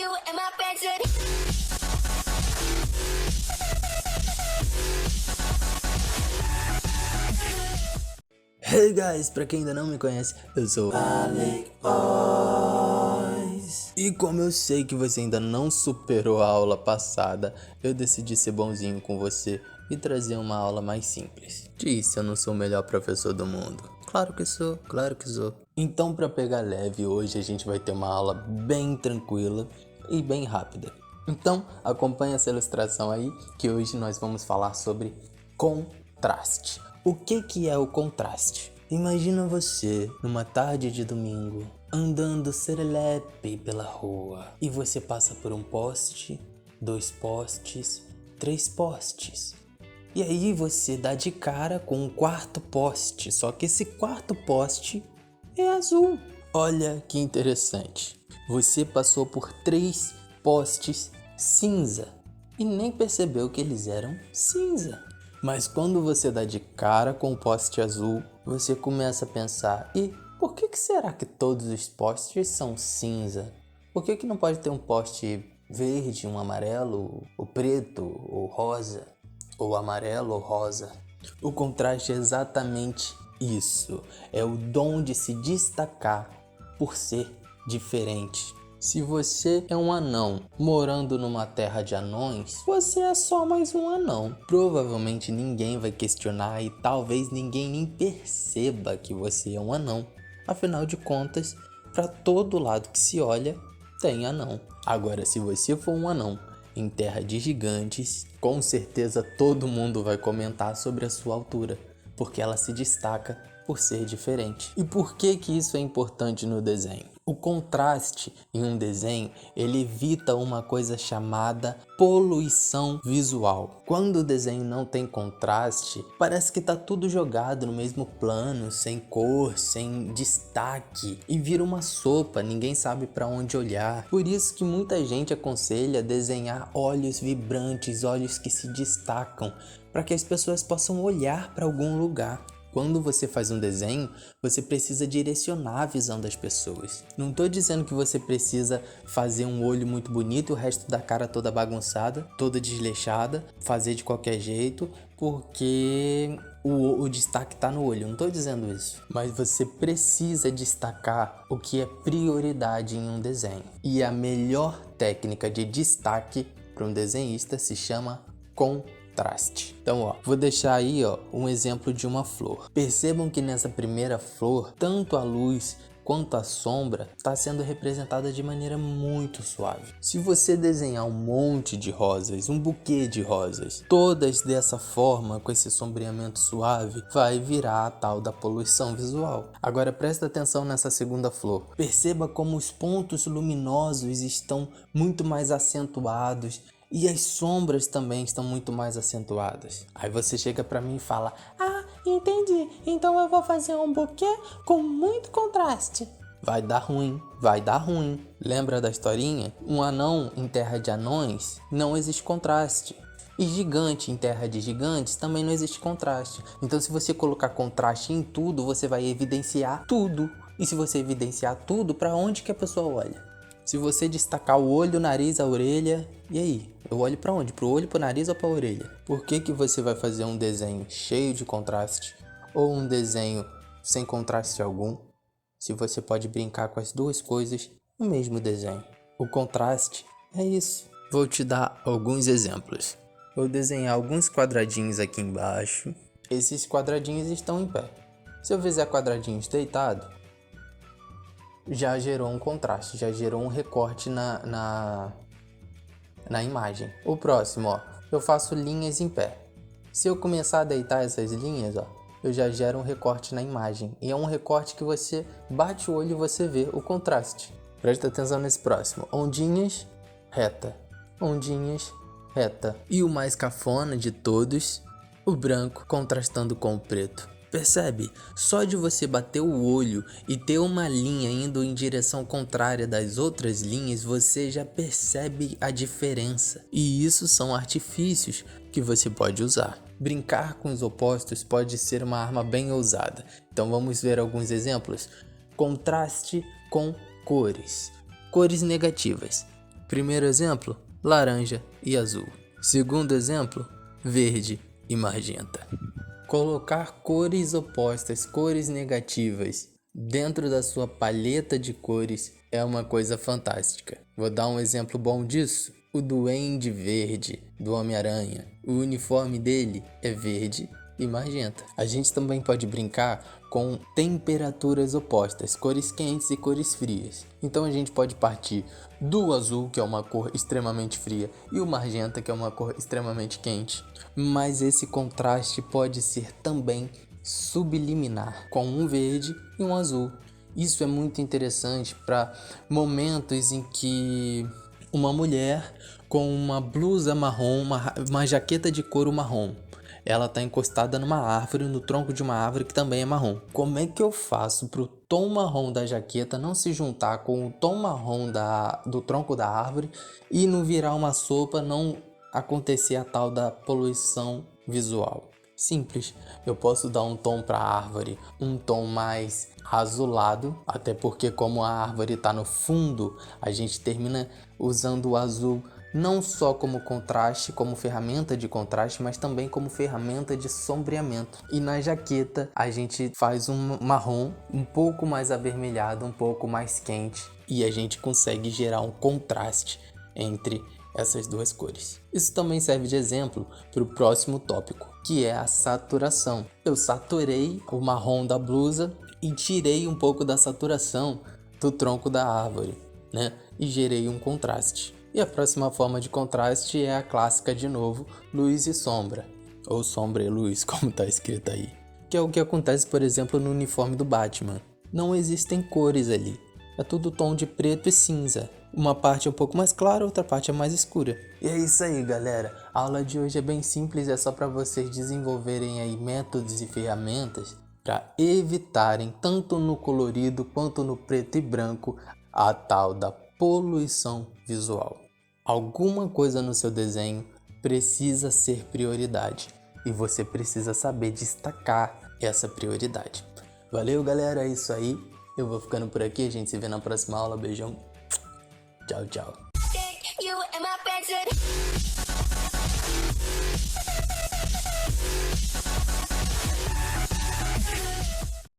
you in my bedroom. Hey guys, pra quem ainda não me conhece, eu sou Alec Oz. E como eu sei que você ainda não superou a aula passada, eu decidi ser bonzinho com você e trazer uma aula mais simples. Disse, eu não sou o melhor professor do mundo. Claro que sou, claro que sou. Então, pra pegar leve, hoje a gente vai ter uma aula bem tranquila e bem rápida. Então, acompanhe essa ilustração aí, que hoje nós vamos falar sobre contraste. O que é o contraste? Imagina você, numa tarde de domingo, andando serelepe pela rua e você passa por um poste, 2 postes, 3 postes. E aí você dá de cara com um 4º poste, só que esse 4º poste é azul. Olha que interessante. Você passou por 3 postes cinza e nem percebeu que eles eram cinza. Mas quando você dá de cara com o poste azul, você começa a pensar, e por que será que todos os postes são cinza? Por que não pode ter um poste verde, um amarelo, ou preto, ou rosa, ou amarelo ou rosa? O contraste é exatamente isso, é o dom de se destacar por ser diferente. Se você é um anão morando numa terra de anões, você é só mais um anão. Provavelmente ninguém vai questionar e talvez ninguém nem perceba que você é um anão. Afinal de contas, para todo lado que se olha, tem anão. Agora, se você for um anão em terra de gigantes, com certeza todo mundo vai comentar sobre a sua altura, porque ela se destaca por ser diferente. E por que isso é importante no desenho? O contraste em um desenho, ele evita uma coisa chamada poluição visual. Quando o desenho não tem contraste, parece que tá tudo jogado no mesmo plano, sem cor, sem destaque, e vira uma sopa, ninguém sabe para onde olhar. Por isso que muita gente aconselha desenhar olhos vibrantes, olhos que se destacam, para que as pessoas possam olhar para algum lugar. Quando você faz um desenho, você precisa direcionar a visão das pessoas. Não estou dizendo que você precisa fazer um olho muito bonito e o resto da cara toda bagunçada, toda desleixada, fazer de qualquer jeito, porque o destaque está no olho. Não estou dizendo isso. Mas você precisa destacar o que é prioridade em um desenho. E a melhor técnica de destaque para um desenhista se chama contraste. Então, vou deixar aí, um exemplo de uma flor. Percebam que nessa primeira flor, tanto a luz quanto a sombra está sendo representada de maneira muito suave. Se você desenhar um monte de rosas, um buquê de rosas, todas dessa forma, com esse sombreamento suave, vai virar a tal da poluição visual. Agora presta atenção nessa segunda flor. Perceba como os pontos luminosos estão muito mais acentuados, e as sombras também estão muito mais acentuadas. Aí você chega pra mim e fala, entendi, então eu vou fazer um buquê com muito contraste. Vai dar ruim, vai dar ruim. Lembra da historinha? Um anão em terra de anões não existe contraste. E gigante em terra de gigantes também não existe contraste. Então se você colocar contraste em tudo, você vai evidenciar tudo. E se você evidenciar tudo, pra onde que a pessoa olha? Se você destacar o olho, o nariz, a orelha, e aí? Eu olho para onde? Pro olho, pro nariz ou pra orelha? Por que você vai fazer um desenho cheio de contraste ou um desenho sem contraste algum, se você pode brincar com as duas coisas no mesmo desenho? O contraste é isso. Vou te dar alguns exemplos. Vou desenhar alguns quadradinhos aqui embaixo. Esses quadradinhos estão em pé. Se eu fizer quadradinhos deitado, já gerou um contraste, já gerou um recorte na imagem. O próximo, eu faço linhas em pé. Se eu começar a deitar essas linhas, eu já gero um recorte na imagem. E é um recorte que você bate o olho e você vê o contraste. Presta atenção nesse próximo. Ondinhas, reta. Ondinhas, reta. E o mais cafona de todos, o branco contrastando com o preto. Percebe? Só de você bater o olho e ter uma linha indo em direção contrária das outras linhas, você já percebe a diferença. E isso são artifícios que você pode usar. Brincar com os opostos pode ser uma arma bem ousada. Então vamos ver alguns exemplos. Contraste com cores. Cores negativas. Primeiro exemplo, laranja e azul. Segundo exemplo, verde e magenta. Colocar cores opostas, cores negativas, dentro da sua paleta de cores é uma coisa fantástica. Vou dar um exemplo bom disso. O Duende Verde do Homem-Aranha. O uniforme dele é verde e magenta. A gente também pode brincar com temperaturas opostas, cores quentes e cores frias. Então a gente pode partir do azul, que é uma cor extremamente fria, e o magenta, que é uma cor extremamente quente. Mas esse contraste pode ser também subliminar, com um verde e um azul. Isso é muito interessante para momentos em que uma mulher com uma blusa marrom, uma jaqueta de couro marrom, ela está encostada numa árvore, no tronco de uma árvore que também é marrom. Como é que eu faço para o tom marrom da jaqueta não se juntar com o tom marrom do tronco da árvore e não virar uma sopa, não acontecer a tal da poluição visual? Simples, eu posso dar um tom para a árvore, um tom mais azulado, até porque como a árvore está no fundo, a gente termina usando o azul não só como contraste, como ferramenta de contraste, mas também como ferramenta de sombreamento. E na jaqueta a gente faz um marrom um pouco mais avermelhado, um pouco mais quente, e a gente consegue gerar um contraste entre essas duas cores. Isso também serve de exemplo para o próximo tópico, que é a saturação. Eu saturei o marrom da blusa e tirei um pouco da saturação do tronco da árvore, né? E gerei um contraste. E a próxima forma de contraste é a clássica de novo, luz e sombra, ou sombra e luz, como está escrito aí. Que é o que acontece, por exemplo, no uniforme do Batman. Não existem cores ali, é tudo tom de preto e cinza. Uma parte é um pouco mais clara, outra parte é mais escura. E é isso aí, galera. A aula de hoje é bem simples, é só para vocês desenvolverem aí métodos e ferramentas para evitarem, tanto no colorido quanto no preto e branco, a tal da poluição visual. Alguma coisa no seu desenho precisa ser prioridade e você precisa saber destacar essa prioridade. Valeu, galera, é isso aí. Eu vou ficando por aqui, a gente se vê na próxima aula. Beijão. Tchau, tchau.